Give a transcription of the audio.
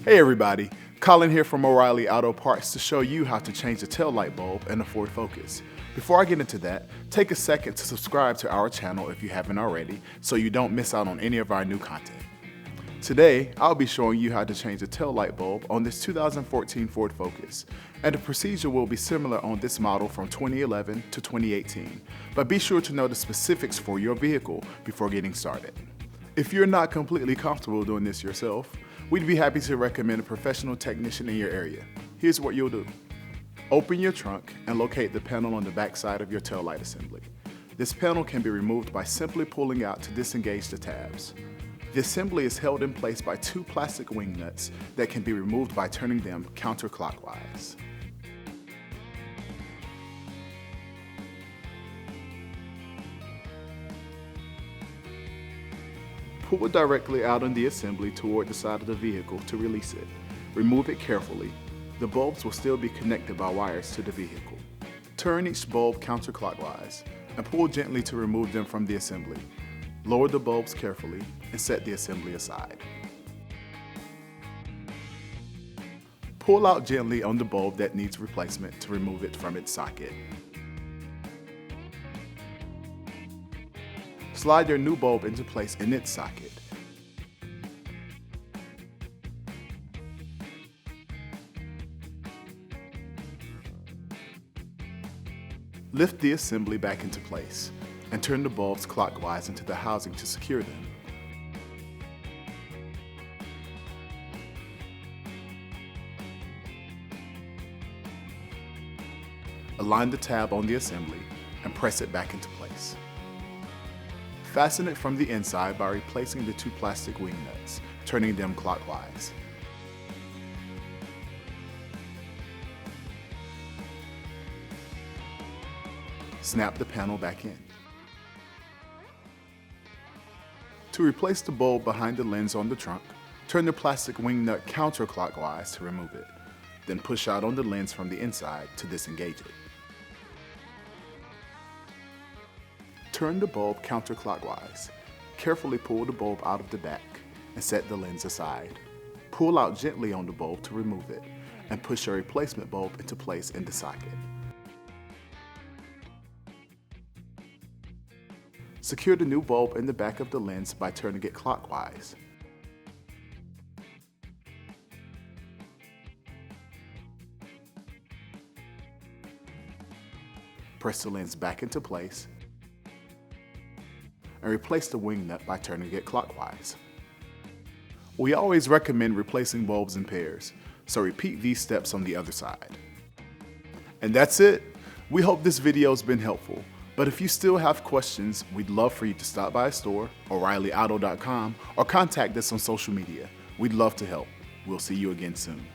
Hey everybody, Colin here from O'Reilly Auto Parts to show you how to change the tail light bulb in a Ford Focus. Before I get into that, take a second to subscribe to our channel if you haven't already so you don't miss out on any of our new content. Today, I'll be showing you how to change the tail light bulb on this 2014 Ford Focus, and the procedure will be similar on this model from 2011 to 2018, but be sure to know the specifics for your vehicle before getting started. If you're not completely comfortable doing this yourself, we'd be happy to recommend a professional technician in your area. Here's what you'll do. Open your trunk and locate the panel on the back side of your tail light assembly. This panel can be removed by simply pulling out to disengage the tabs. The assembly is held in place by two plastic wing nuts that can be removed by turning them counterclockwise. Pull it directly out on the assembly toward the side of the vehicle to release it. Remove it carefully. The bulbs will still be connected by wires to the vehicle. Turn each bulb counterclockwise and pull gently to remove them from the assembly. Lower the bulbs carefully and set the assembly aside. Pull out gently on the bulb that needs replacement to remove it from its socket. Slide your new bulb into place in its socket. Lift the assembly back into place and turn the bulbs clockwise into the housing to secure them. Align the tab on the assembly and press it back into place. Fasten it from the inside by replacing the two plastic wing nuts, turning them clockwise. Snap the panel back in. To replace the bulb behind the lens on the trunk, turn the plastic wing nut counterclockwise to remove it. Then push out on the lens from the inside to disengage it. Turn the bulb counterclockwise. Carefully pull the bulb out of the back and set the lens aside. Pull out gently on the bulb to remove it and push your replacement bulb into place in the socket. Secure the new bulb in the back of the lens by turning it clockwise. Press the lens back into place and replace the wing nut by turning it clockwise. We always recommend replacing bulbs in pairs, so repeat these steps on the other side. And that's it. We hope this video has been helpful, but if you still have questions, we'd love for you to stop by a store, O'ReillyAuto.com, or contact us on social media. We'd love to help. We'll see you again soon.